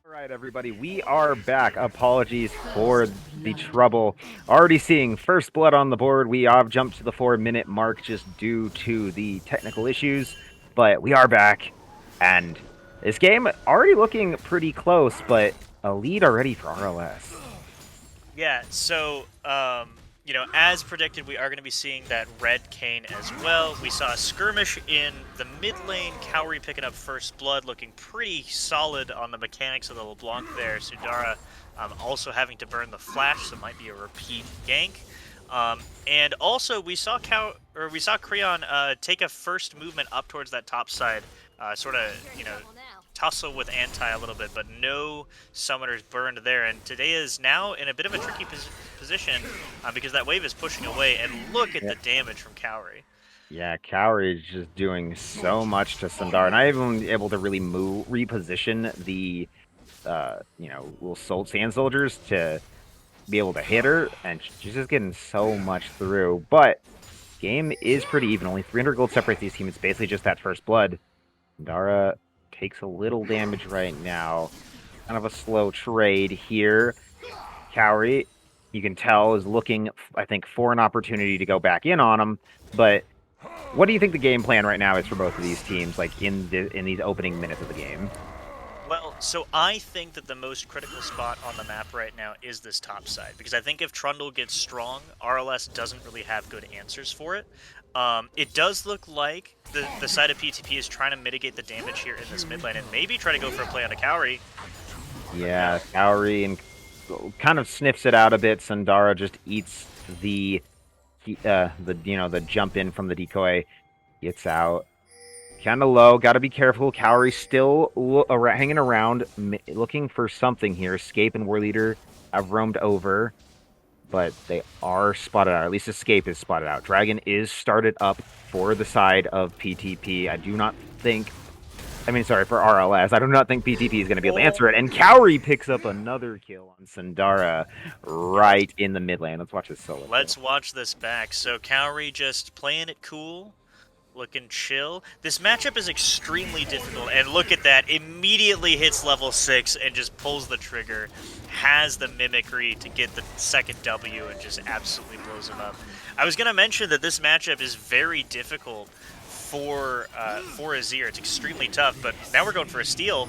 All right, everybody, we are back. Apologies for the trouble. Already seeing first blood on the board. We have jumped to the 4-minute mark just due to the technical issues, but we are back. And this game already looking pretty close, but a lead already for RLS. Yeah, so, you know, as predicted, we are going to be seeing that red cane as well. We saw a skirmish in the mid lane, Cowrie picking up first blood, looking pretty solid on the mechanics of the LeBlanc there. Sudara also having to burn the flash, so it might be a repeat gank. And also, we saw Creon take a first movement up towards that top side, sort of, you know, tussle with Anti a little bit, but no summoners burned there. And today is now in a bit of a tricky position because that wave is pushing away. And look at the damage from Cowrie. Yeah, Cowrie is just doing so much to Sundar, and I even able to really reposition the, you know, little sand soldiers to be able to hit her, and she's just getting so much through. But game is pretty even. Only 300 gold separates these teams. It's basically just that first blood. Dara takes a little damage right now. Kind of a slow trade here. Cowrie, you can tell, is looking, I think, for an opportunity to go back in on him. But what do you think the game plan right now is for both of these teams, like in these opening minutes of the game? Well, so I think that the most critical spot on the map right now is this top side, because I think if Trundle gets strong, RLS doesn't really have good answers for it. It does look like the side of PTP is trying to mitigate the damage here in this mid lane and maybe try to go for a play on a Cowrie. Yeah, Cowrie and kind of sniffs it out a bit. Sundara just eats the jump in from the decoy, gets out. Kind of low, got to be careful. Cowrie still hanging around, looking for something here. Escape and War Leader have roamed over, but they are spotted out. At least Escape is spotted out. Dragon is started up for the side of PTP. I do not think, I mean, sorry, for RLS. I do not think PTP is going to be able to answer it. And Cowrie picks up another kill on Sundara right in the mid lane. Let's watch this solo. Let's watch this back. So Cowrie just playing it cool. Looking chill. This matchup is extremely difficult, and look at that. Immediately hits level 6 and just pulls the trigger. Has the mimicry to get the second W and just absolutely blows him up. I was going to mention that this matchup is very difficult for Azir. It's extremely tough, but now we're going for a steal.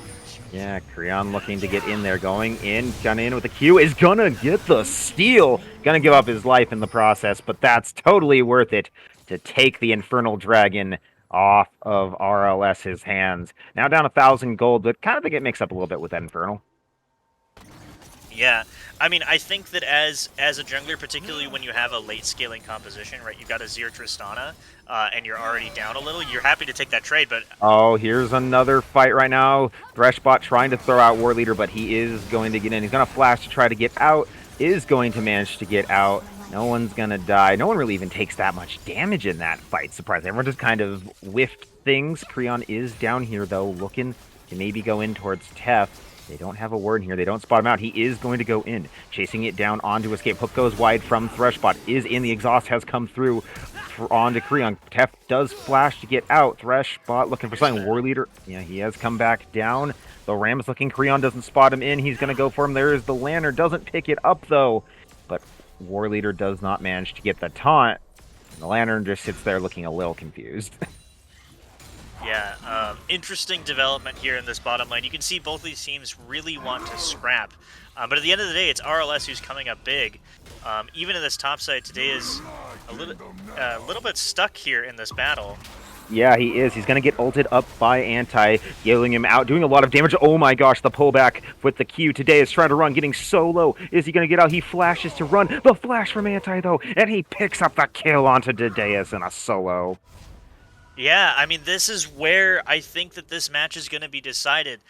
Yeah, Creon looking to get in there, going in, gonna in with the Q, is gonna get the steal. Gonna give up his life in the process, but that's totally worth it to take the Infernal Dragon off of RLS's hands. Now down 1,000 gold, but kind of think it mixed up a little bit with that Infernal. Yeah, I mean, I think that as a jungler, particularly when you have a late scaling composition, right, you've got Azir Tristana, and you're already down a little, you're happy to take that trade, but... Oh, here's another fight right now. Threshbot trying to throw out War Leader, but he is going to get in. He's going to flash to try to get out, is going to manage to get out. No one's going to die. No one really even takes that much damage in that fight, surprisingly. Everyone just kind of whiffed things. Creon is down here, though, looking to maybe go in towards Tef. They don't have a word here. They don't spot him out. He is going to go in, chasing it down onto Escape. Hook goes wide from Threshbot. Is in. The exhaust has come through onto Creon. Tef does flash to get out. Threshbot looking for something. War Leader. Yeah, he has come back down. The Ram is looking. Creon doesn't spot him in. He's going to go for him. There is the Lantern. Doesn't pick it up, though. But War Leader does not manage to get the taunt. The Lantern just sits there looking a little confused. Yeah, interesting development here in this bottom lane. You can see both of these teams really want to scrap. But at the end of the day, it's RLS who's coming up big. Even in this top side, today is a little bit stuck here in this battle. Yeah, he is. He's going to get ulted up by Anti, yelling him out, doing a lot of damage. Oh my gosh, the pullback with the Q today is trying to run, getting so low. Is he going to get out? He flashes to run. The flash from Anti, though, and he picks up the kill onto Dedeus in a solo. Yeah, I mean, this is where I think that this match is going to be decided.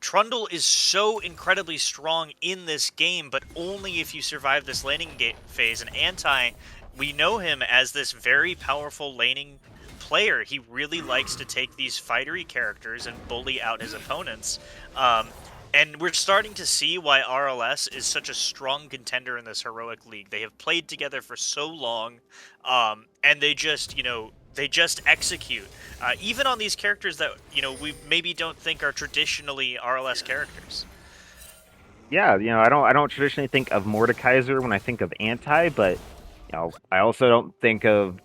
Trundle is so incredibly strong in this game, but only if you survive this laning phase, and Anti we know him as this very powerful laning player. He really likes to take these fightery characters and bully out his opponents. Um, and we're starting to see why RLS is such a strong contender in this heroic league. They have played together for so long, and they just, they just execute. Even on these characters that, we maybe don't think are traditionally RLS characters. Yeah, I don't traditionally think of Mordekaiser when I think of anti, but I also don't think of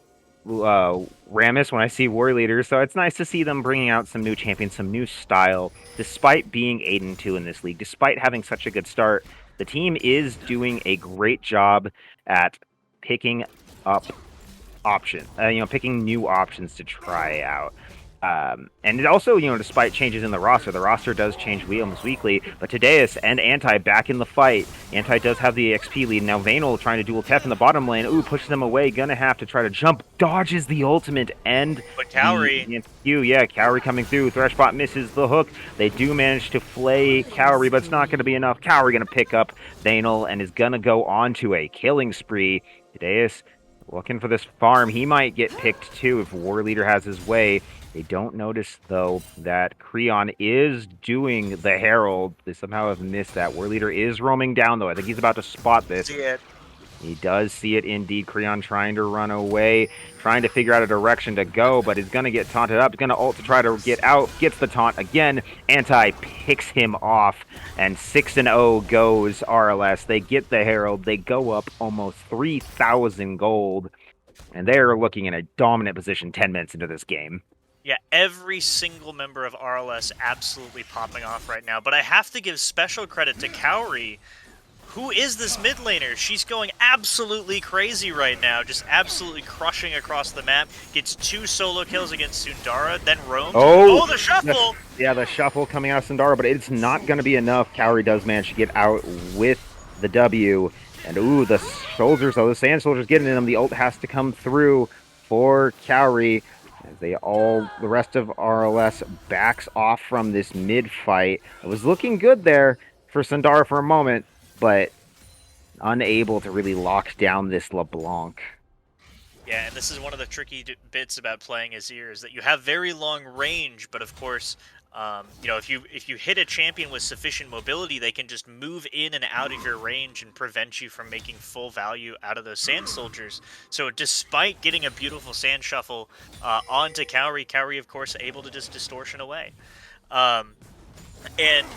Rammus when I see War Leader. So it's nice to see them bringing out some new champions, some new style, despite being 8-2 in this league, despite having such a good start. The team is doing a great job at picking up picking new options to try out. And it also, despite changes in the roster does change almost weekly, but Tadeus and Anti back in the fight. Anti does have the XP lead. Now Vanel trying to dual tap in the bottom lane. Ooh, pushes them away. Gonna have to try to jump. Dodges the ultimate and But Cowrie. Yeah, Cowrie coming through. Threshbot misses the hook. They do manage to flay Cowrie, but it's not going to be enough. Cowrie going to pick up Vanel and is going to go on to a killing spree. Tadeus looking for this farm. He might get picked too if War Leader has his way. They don't notice, though, that Creon is doing the Herald. They somehow have missed that. War Leader is roaming down, though. I think he's about to spot this. See it. He does see it, indeed. Creon trying to run away, trying to figure out a direction to go, but he's going to get taunted up. He's going to ult to try to get out. Gets the taunt again. Anti picks him off, and 6-0 goes RLS. They get the Herald. They go up almost 3,000 gold, and they're looking in a dominant position 10 minutes into this game. Yeah, every single member of RLS absolutely popping off right now. But I have to give special credit to Cowrie. Who is this mid laner? She's going absolutely crazy right now, just absolutely crushing across the map. Gets 2 solo kills against Sundara, then roams. Oh, the shuffle! The shuffle coming out of Sundara, but it's not going to be enough. Cowrie does manage to get out with the W. And ooh, the soldiers, the Sand Soldiers getting in them. The ult has to come through for Cowrie. As the rest of RLS backs off from this mid fight. It was looking good there for Sundara for a moment, but unable to really lock down this LeBlanc. Yeah, and this is one of the tricky bits about playing Azir, is that you have very long range, but of course, if you hit a champion with sufficient mobility, they can just move in and out of your range and prevent you from making full value out of those Sand Soldiers. So despite getting a beautiful Sand Shuffle onto Cowrie, of course, able to just distortion away. And,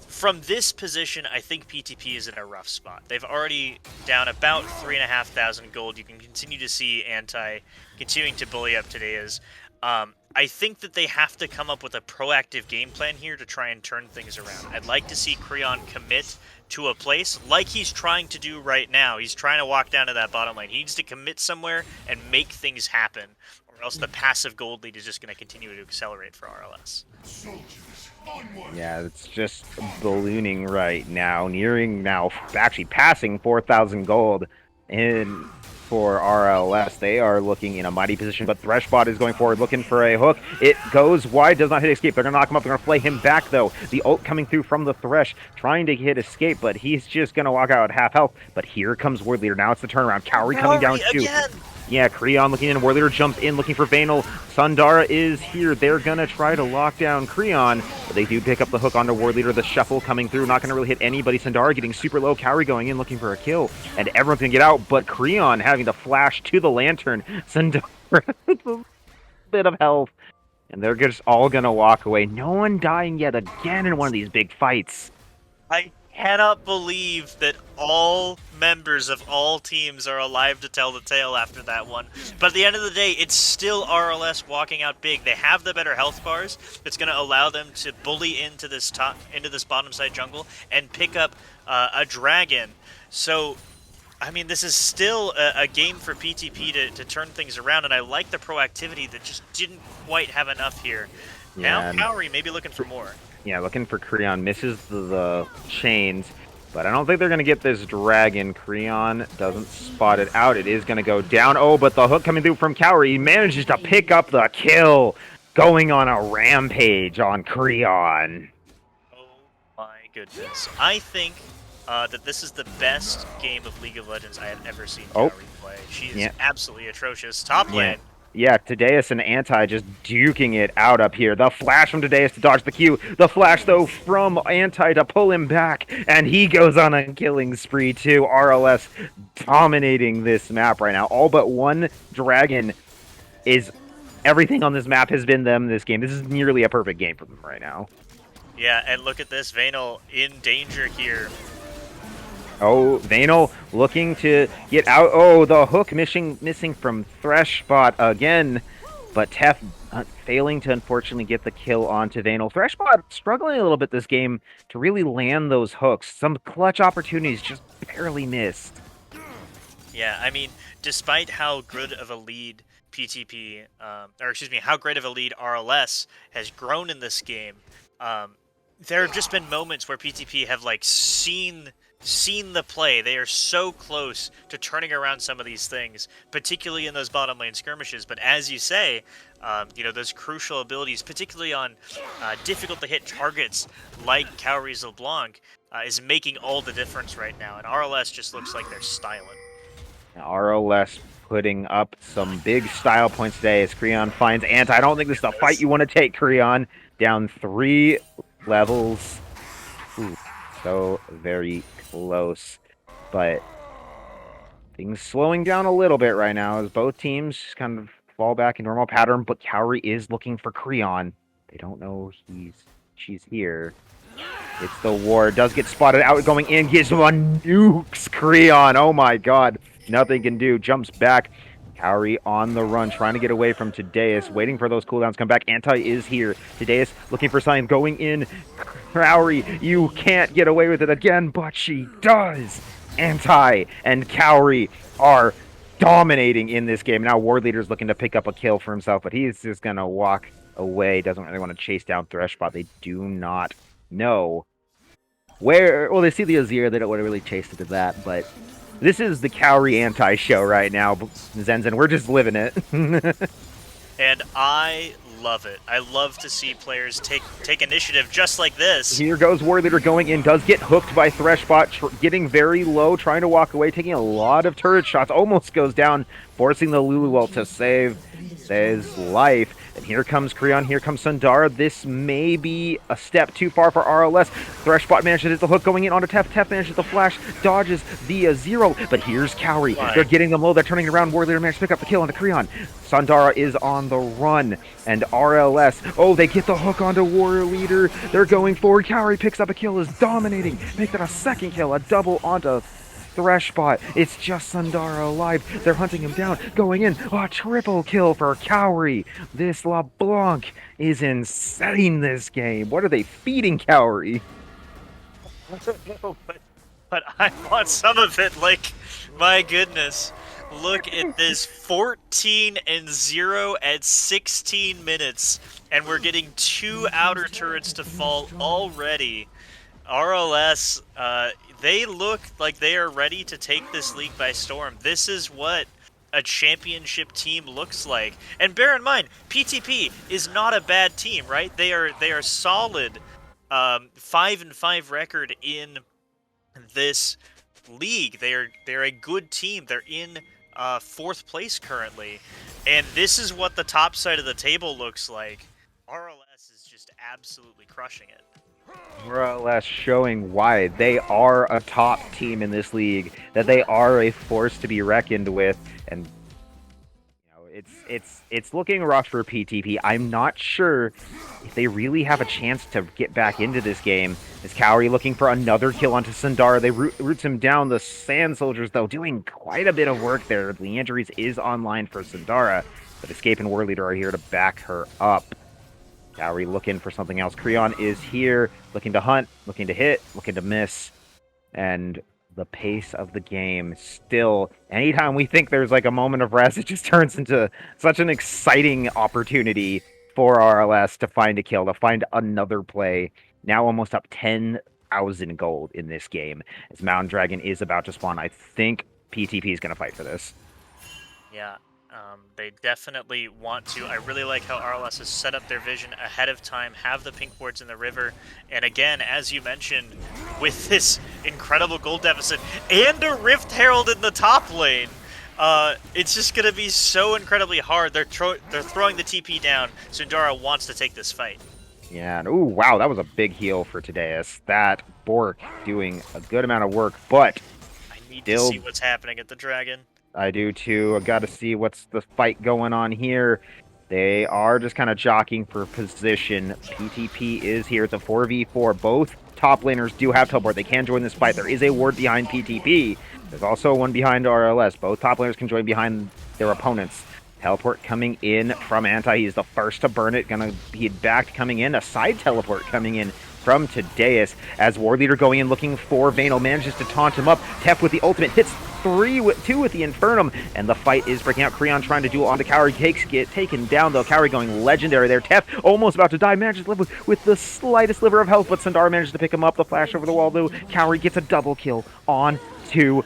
from this position, I think PTP is in a rough spot. They've already down about 3,500 gold. You can continue to see Anti continuing to bully up Tadeus. I think that they have to come up with a proactive game plan here to try and turn things around. I'd like to see Creon commit to a place like he's trying to do right now. He's trying to walk down to that bottom lane. He needs to commit somewhere and make things happen, or else the passive gold lead is just going to continue to accelerate for RLS. Yeah, it's just ballooning right now, actually passing 4,000 gold in for RLS. They are looking in a mighty position, but Threshbot is going forward, looking for a hook. It goes wide, does not hit escape. They're going to knock him up. They're going to play him back, though. The ult coming through from the Thresh, trying to hit escape, but he's just going to walk out at half health. But here comes War Leader. Now it's the turnaround. Cowrie coming down, too. Again. Yeah, Creon looking in. War Leader jumps in, looking for Vanel. Sundara is here. They're going to try to lock down Creon, but they do pick up the hook onto War Leader. The shuffle coming through. Not going to really hit anybody. Sundara getting super low. Cowrie going in, looking for a kill. And everyone's going to get out, but Creon having to flash to the lantern. Sundara with a bit of health. And they're just all going to walk away. No one dying yet again in one of these big fights. I cannot believe that all members of all teams are alive to tell the tale after that one. But at the end of the day, it's still RLS walking out big. They have the better health bars. It's going to allow them to bully into this bottom side jungle and pick up a dragon. So, I mean, this is still a game for PTP to turn things around, and I like the proactivity that just didn't quite have enough here. Yeah, now Cowrie may be looking for more. Yeah, looking for Creon. Misses the chains, but I don't think they're going to get this dragon. Creon doesn't spot it out. It is going to go down. Oh, but the hook coming through from Cowrie. He manages to pick up the kill, going on a rampage on Creon. Oh my goodness. I think that this is the best game of League of Legends I have ever seen Oh, Kaori play. She is yeah, absolutely atrocious. Top yeah. lane. Yeah, Tadeus and Anti just duking it out up here. The flash from Tadeus to dodge the Q. The flash, though, from Anti to pull him back. And he goes on a killing spree, too. RLS dominating this map right now. All but one dragon is... Everything on this map has been them this game. This is nearly a perfect game for them right now. Yeah, and look at this. Vayner in danger here. Oh, Vayner looking to get out. Oh, the hook missing from Threshbot again. But Tef failing to unfortunately get the kill onto Vayner. Threshbot struggling a little bit this game to really land those hooks. Some clutch opportunities just barely missed. Yeah, I mean, despite how good of a lead PTP, or excuse me, how great of a lead RLS has grown in this game, there have just been moments where PTP have like seen the play. They are so close to turning around some of these things, particularly in those bottom lane skirmishes. But as you say, you know, those crucial abilities, particularly on difficult to hit targets like Kaori's LeBlanc, is making all the difference right now. And RLS just looks like they're styling. RLS putting up some big style points today as Creon finds Anti. I don't think this is a fight you want to take, Creon. Down 3 levels. Ooh, so very close. But things slowing down a little bit right now as both teams just kind of fall back in normal pattern. But Kaori is looking for Creon. They don't know she's here. It's the ward. Does get spotted out going in. Gizmo nukes Creon. Oh my god. Nothing can do. Jumps back. Kaori on the run, trying to get away from Tadeus, waiting for those cooldowns to come back. Anti is here. Tadeus looking for sign, going in. Kaori, you can't get away with it again, but she does. Anti and Kaori are dominating in this game. Now Ward Leader's looking to pick up a kill for himself, but he's just going to walk away. Doesn't really want to chase down Threshbot. They do not know where... Well, they see the Azir. They don't want to really chase it to that, but... This is the Kaori anti-show right now, Zenzen. We're just living it. And I love it. I love to see players take initiative just like this. Here goes War Leader going in. Does get hooked by Threshbot, getting very low, trying to walk away, taking a lot of turret shots. Almost goes down, forcing the Lulu ult to save his life. And here comes Creon, here comes Sundara. This may be a step too far for RLS. Threshbot manages to hit the hook going in onto Tef. Tef manages the flash, dodges the zero. But here's Kaori. They're getting them low. They're turning around. War Leader manages to pick up the kill onto Creon. Sundara is on the run. And RLS, oh, they get the hook onto War Leader. They're going forward. Kaori picks up a kill, is dominating. Make that a second kill, a double onto Threshbot. It's just Sundara alive. They're hunting him down. Going in. Oh, triple kill for Kaori. This LeBlanc is insane this game. What are they feeding Kaori? but I want some of it. Like, my goodness. Look at this 14-0 at 16 minutes. And we're getting 2 outer turrets to fall already. RLS, they look like they are ready to take this league by storm. This is what a championship team looks like. And bear in mind, PTP is not a bad team, right? They are solid 5-5 record in this league. They're a good team. They're in 4th place currently. And this is what the top side of the table looks like. RLS is just absolutely crushing it. More or less showing why they are a top team in this league, that they are a force to be reckoned with, and you know, it's looking rough for PTP. I'm not sure if they really have a chance to get back into this game. Is Kaori looking for another kill onto Sundara? They roots him down. The Sand Soldiers, though, doing quite a bit of work there. Leandries is online for Sundara, but Escape and War Leader are here to back her up. Kaori looking for something else. Creon is here, looking to hunt, looking to hit, looking to miss. And the pace of the game still, anytime we think there's like a moment of rest, it just turns into such an exciting opportunity for RLS to find a kill, to find another play. Now almost up 10,000 gold in this game, as Mountain Dragon is about to spawn. I think PTP is going to fight for this. Yeah. They definitely want to. I really like how RLS has set up their vision ahead of time, have the pink wards in the river, and again, as you mentioned, with this incredible gold deficit and a Rift Herald in the top lane, it's just going to be so incredibly hard. They're throwing the TP down. Sundara wants to take this fight. Yeah, and ooh, wow, that was a big heal for Tadeus. That Bork doing a good amount of work, but I need to still, see what's happening at the Dragon. I do too. I got to see what's the fight going on here. They are just kind of jockeying for position. PTP is here. It's a 4v4. Both top laners do have teleport. They can join this fight. There is a ward behind PTP. There's also one behind RLS. Both top laners can join behind their opponents. Teleport coming in from Anti. He's the first to burn it. Gonna be back coming in. A side teleport coming in from Tadeus. As Ward Leader going in looking for Vanal. Manages to taunt him up. Tef with the ultimate. Hits two with the Infernum. And the fight is breaking out. Creon trying to do it onto Cowrie. Get taken down though. Cowrie going legendary there. Tef almost about to die. Manages to live with the slightest sliver of health. But Sundara manages to pick him up. The flash over the wall though. Cowrie gets a double kill on to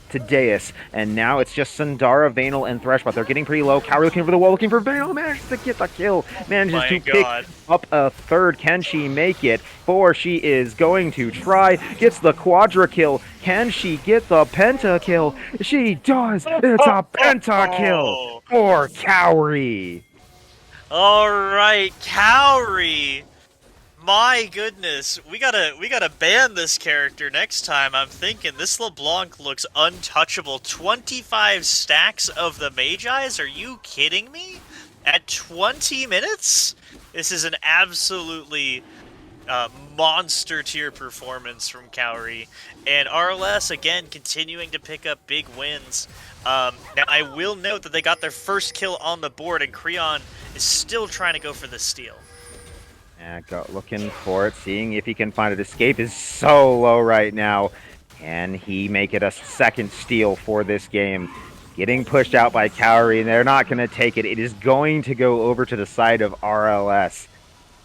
Tadeus, and now it's just Sundara, Vanal, and Thresh, but they're getting pretty low. Cowrie looking for the wall, looking for Vanal, manages to get the kill, manages to pick up a third. Can she make it? She is going to try, gets the quadra kill. Can she get the penta kill? She does! It's a penta kill for Cowrie! Alright, Cowrie! My goodness, we gotta ban this character next time. I'm thinking this LeBlanc looks untouchable. 25 stacks of the Magi's? Are you kidding me? At 20 minutes? This is an absolutely monster tier performance from Cowrie. And RLS, again, continuing to pick up big wins. Now, I will note that they got their first kill on the board, and Creon is still trying to go for the steal. Yeah, looking for it, seeing if he can find it. Escape is so low right now. Can he make it a second steal for this game? Getting pushed out by Cowrie, and they're not going to take it. It is going to go over to the side of RLS.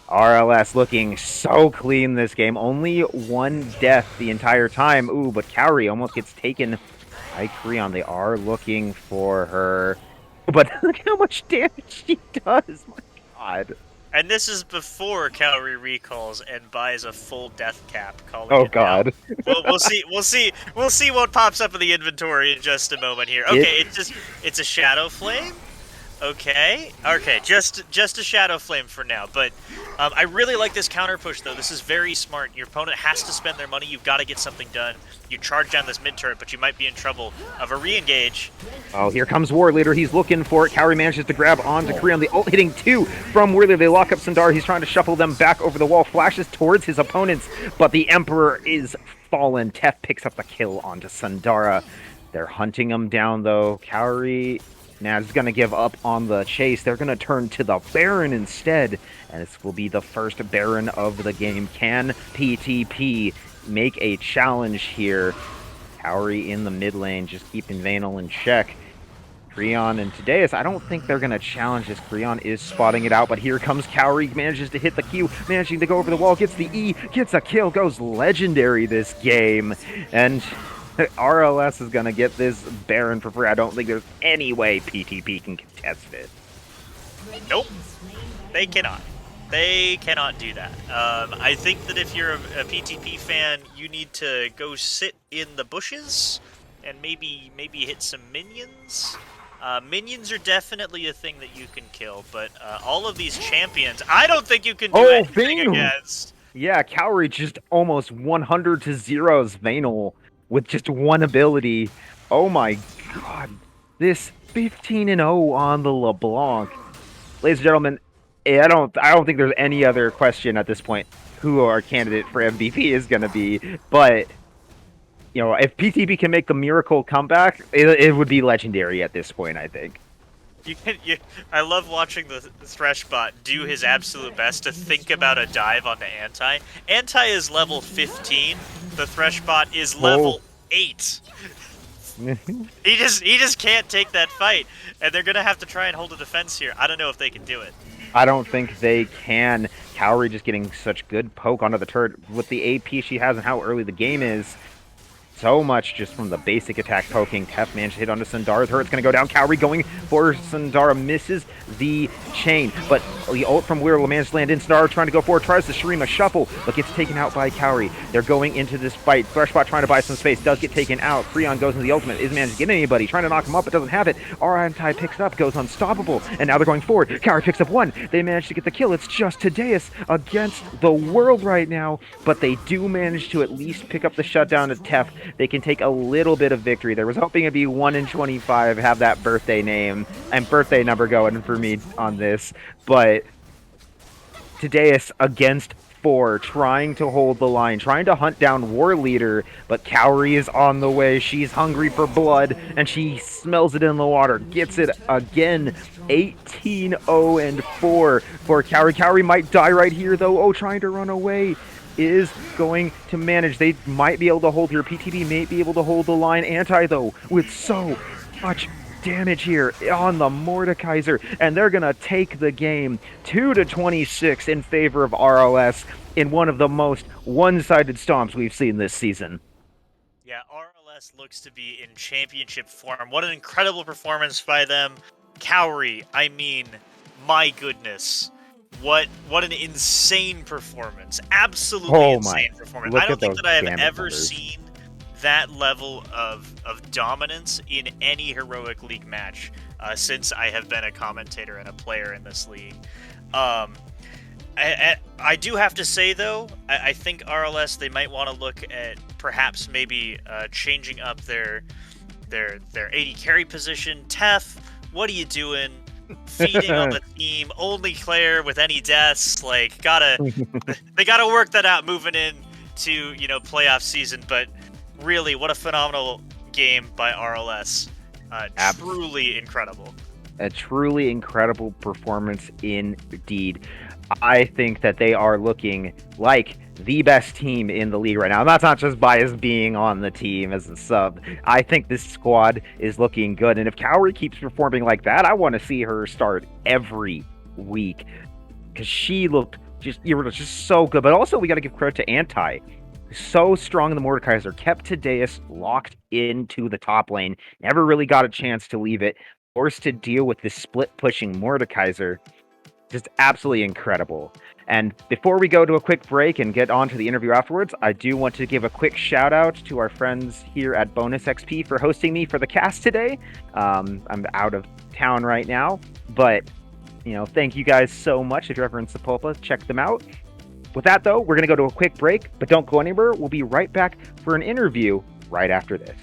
RLS looking so clean this game. Only one death the entire time. Ooh, but Cowrie almost gets taken by Creon. They are looking for her. But look how much damage she does. My God. And this is before Cowrie recalls and buys a full death cap. Oh God! We'll see what pops up in the inventory in just a moment here. Okay, it's a Shadow Flame. Okay, just a Shadow Flame for now. But I really like this counter push though. This is very smart. Your opponent has to spend their money. You've got to get something done. You charge down this mid turret, but you might be in trouble of a re-engage. Oh, here comes War Leader. He's looking for it. Cowrie manages to grab onto Creon. The ult hitting two from War Leader. They lock up Sundara. He's trying to shuffle them back over the wall. Flashes towards his opponents, but the Emperor is fallen. Tef picks up the kill onto Sundara. They're hunting him down though. Cowrie now is going to give up on the chase. They're going to turn to the Baron instead, and this will be the first Baron of the game. Can PTP make a challenge here? Cowrie in the mid lane, just keeping Vanal in check. Creon and Tadeus, I don't think they're going to challenge this. Creon is spotting it out, but here comes Cowrie, manages to hit the Q, managing to go over the wall, gets the E, gets a kill, goes legendary this game. And RLS is going to get this Baron for free. I don't think there's any way PTP can contest it. Nope. They cannot. They cannot do that. I think that if you're a PTP fan, you need to go sit in the bushes and maybe hit some minions. Minions are definitely a thing that you can kill, but all of these champions, I don't think you can do anything against. Yeah, Cowrie just almost 100 to 0s Vanal with just one ability. Oh my God, this 15-0 on the LeBlanc. Ladies and gentlemen, I don't think there's any other question at this point who our candidate for MVP is going to be, but you know, if PTP can make the miracle comeback, it would be legendary at this point, I think. I love watching the Thresh bot do his absolute best to think about a dive onto Anti. Anti is level 15. The Thresh bot is level 8. He just can't take that fight, and they're gonna have to try and hold a defense here. I don't know if they can do it. I don't think they can. Cowrie just getting such good poke onto the turret with the AP she has and how early the game is. so much just from the basic attack poking. Tef managed to hit onto Sundara. Turret's going to go down. Kaori going for Sundara. Misses the chain. But the ult from Weird managed to land in. Sundara trying to go forward. Tries the Shurima shuffle, but gets taken out by Kaori. They're going into this fight. Threshbot trying to buy some space. Does get taken out. Freon goes into the ultimate. Isn't managed to get anybody. Trying to knock him up, but doesn't have it. RNTI picks up. Goes unstoppable. And now they're going forward. Kaori picks up one. They managed to get the kill. It's just Tadeus against the world right now. But they do manage to at least pick up the shutdown to Tef. They can take a little bit of victory. There was hoping it'd be 1 in 25, have that birthday name and birthday number going for me on this. But Tadeus against 4, trying to hold the line, trying to hunt down War Leader, but Kaori is on the way. She's hungry for blood, and she smells it in the water. Gets it again. 18-0-4 for Kaori. Kaori might die right here, though. Oh, trying to run away. Is going to manage. They might be able to hold here. PTP may be able to hold the line. Anti, though, with so much damage here on the Mordekaiser, and they're gonna take the game 2-26 in favor of RLS in one of the most one-sided stomps we've seen this season. Yeah, RLS looks to be in championship form. What an incredible performance by them. Kaori, I mean, my goodness. What an insane performance. Absolutely insane performance. I don't think that I have ever seen that level of dominance in any Heroic League match since I have been a commentator and a player in this league. I do have to say, though, I think RLS, they might want to look at perhaps maybe changing up their AD carry position. Tef, what are you doing? Feeding on the team, only Claire with any deaths, like they gotta work that out moving in to playoff season. But really, what a phenomenal game by RLS. Truly incredible. A truly incredible performance indeed. I think that they are looking like the best team in the league right now. And that's not just bias being on the team as a sub. I think this squad is looking good. And if Kaori keeps performing like that, I want to see her start every week. Because she looked just so good. But also, we got to give credit to Anti. So strong in the Mordekaiser. Kept Tadeus locked into the top lane. Never really got a chance to leave it. Forced to deal with this split-pushing Mordekaiser. Just absolutely incredible. And before we go to a quick break and get on to the interview afterwards, I do want to give a quick shout out to our friends here at Bonus XP for hosting me for the cast today. I'm out of town right now, but thank you guys so much. If you're ever in Sapulpa, check them out. With that, though, we're going to go to a quick break, but don't go anywhere. We'll be right back for an interview right after this.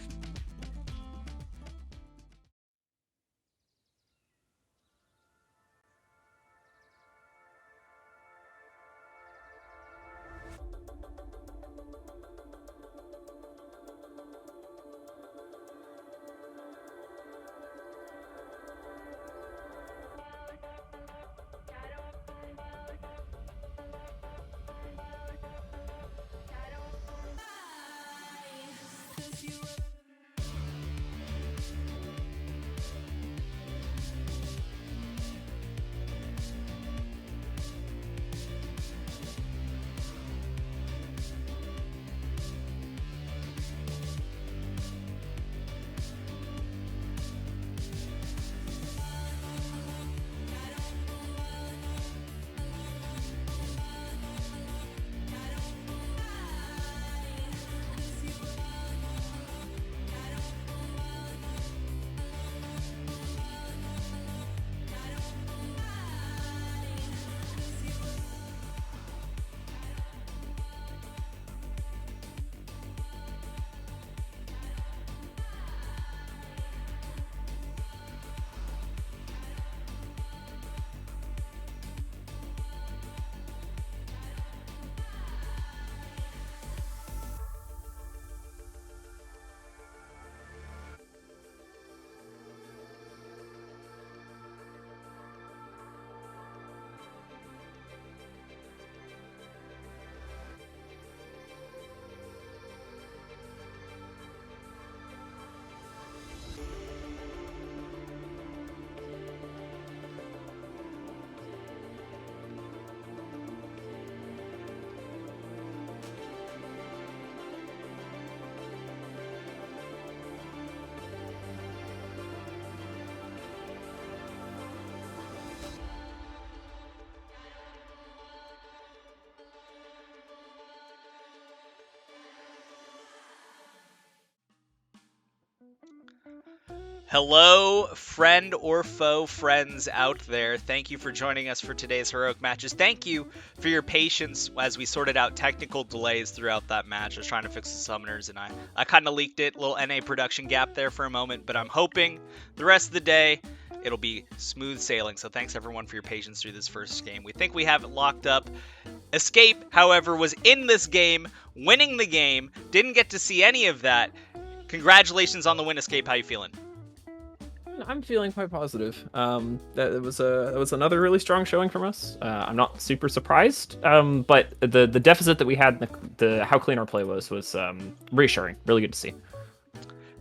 Hello, friend or foe friends out there. Thank you for joining us for today's heroic matches. Thank you for your patience as we sorted out technical delays throughout that match. I was trying to fix the summoners, and I kind of leaked it. Little NA production gap there for a moment, but I'm hoping the rest of the day it'll be smooth sailing. So thanks everyone for your patience through this first game. We think we have it locked up. Escape, however, was in this game, winning the game. Didn't get to see any of that. Congratulations on the win, Escape. How you feeling? I'm feeling quite positive. That was another really strong showing from us. I'm not super surprised, but the deficit that we had, the how clean our play was reassuring. Really good to see.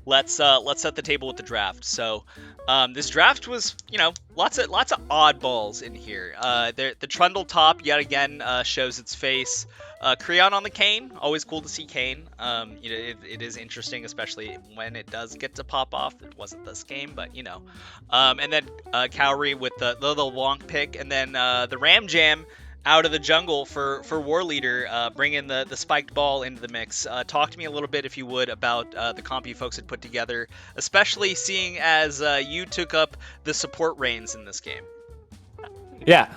Let's set the table with the draft. So this draft was, lots of oddballs in here. The Trundle top yet again shows its face. Creon on the Kane, always cool to see Kane. It is interesting, especially when it does get to pop off. It wasn't this game, but and then Cowrie with the Wonk pick, and then the Ram Jam out of the jungle for War Leader, bringing the spiked ball into the mix. Talk to me a little bit, if you would, about the comp you folks had put together, especially seeing as you took up the support reins in this game. Yeah.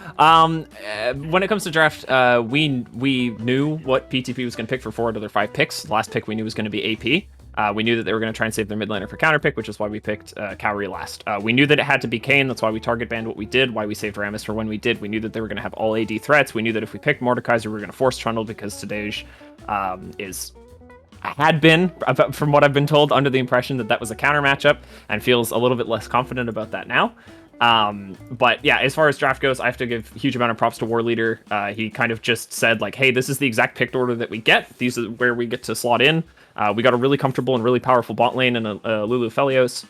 When it comes to draft, we knew what PTP was going to pick for 4 out of their 5 picks. The last pick we knew was going to be AP. We knew that they were going to try and save their mid laner for counter pick, which is why we picked Cowrie last. We knew that it had to be Kane. That's why we target banned what we did, why we saved Rammus for when we did. We knew that they were going to have all AD threats. We knew that if we picked Mordekaiser, we were going to force Trundle because Tadej had been, from what I've been told, under the impression that was a counter matchup, and feels a little bit less confident about that now. But yeah, as far as draft goes, I have to give a huge amount of props to War Leader. He kind of just said, like, hey, this is the exact picked order that we get. These are where we get to slot in. We got a really comfortable and really powerful bot lane and a Lulu Felios.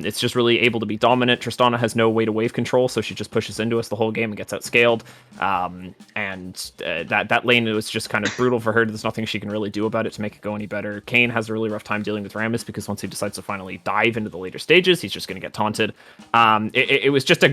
It's just really able to be dominant. Tristana has no way to wave control, so she just pushes into us the whole game and gets outscaled. That lane was just kind of brutal for her. There's nothing she can really do about it to make it go any better. Kane has a really rough time dealing with Rammus because once he decides to finally dive into the later stages, he's just going to get taunted. It was just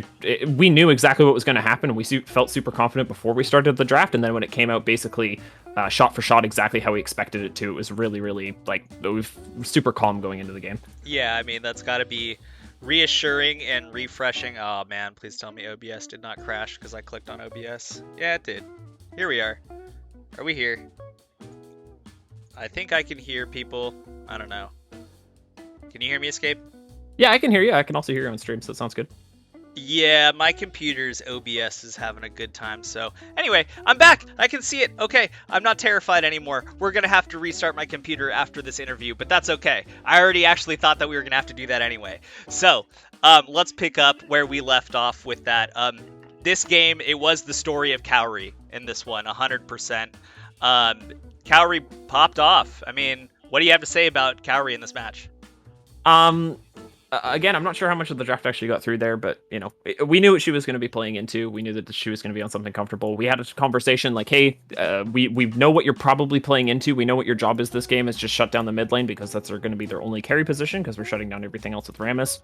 we knew exactly what was going to happen, and we felt super confident before we started the draft, and then when it came out, basically shot for shot exactly how we expected it to. It was really, really, we were super calm going into the game. Yeah, I mean, that's got to be reassuring and refreshing. Oh man, please tell me OBS did not crash because I clicked on OBS. Yeah, it did. Here we are. Are we here? I think I can hear people. I don't know. Can you hear me, Escape? Yeah, I can hear you. I can also hear you on stream, so it sounds good. Yeah, my computer's OBS is having a good time. So anyway, I'm back. I can see it. Okay, I'm not terrified anymore. We're going to have to restart my computer after this interview, but that's okay. I already actually thought that we were going to have to do that anyway. So let's pick up where we left off with that. This game, it was the story of Cowrie in this one, 100%. Cowrie popped off. I mean, what do you have to say about Cowrie in this match? Again, I'm not sure how much of the draft actually got through there, but, we knew what she was going to be playing into. We knew that she was going to be on something comfortable. We had a conversation like, hey, we know what you're probably playing into. We know what your job is this game is just shut down the mid lane because that's going to be their only carry position because we're shutting down everything else with Rammus.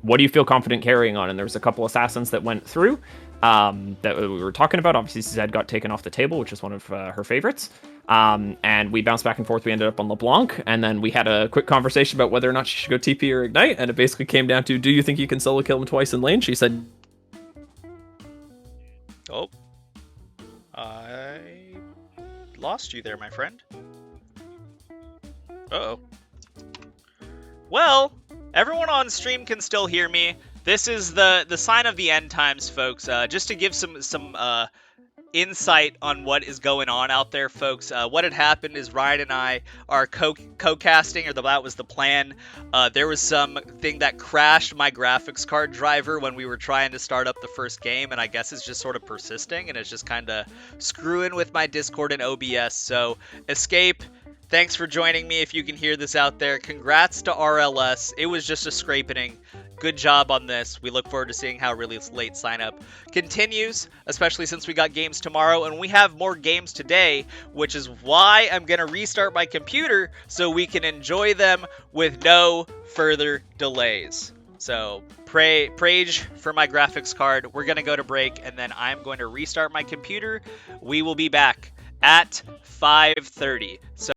What do you feel confident carrying on? And there was a couple assassins that went through that we were talking about. Obviously, Zed got taken off the table, which is one of her favorites. And we bounced back and forth. We ended up on LeBlanc, and then we had a quick conversation about whether or not she should go TP or Ignite, and it basically came down to, do you think you can solo kill him twice in lane? She said... Oh. I lost you there, my friend. Uh-oh. Well, everyone on stream can still hear me. This is the sign of the end times, folks. Just to give some insight on what is going on out there, folks. What had happened is Ryan and I are co-casting, or that was the plan. There was something that crashed my graphics card driver when we were trying to start up the first game, and I guess it's just sort of persisting, and it's just kind of screwing with my Discord and OBS. So, Escape, thanks for joining me if you can hear this out there. Congrats to RLS. It was just a scraping. Good job on this. We look forward to seeing how really late sign up continues, especially since we got games tomorrow and we have more games today, which is why I'm going to restart my computer so we can enjoy them with no further delays. So praise for my graphics card. We're going to go to break and then I'm going to restart my computer. We will be back at 5:30. So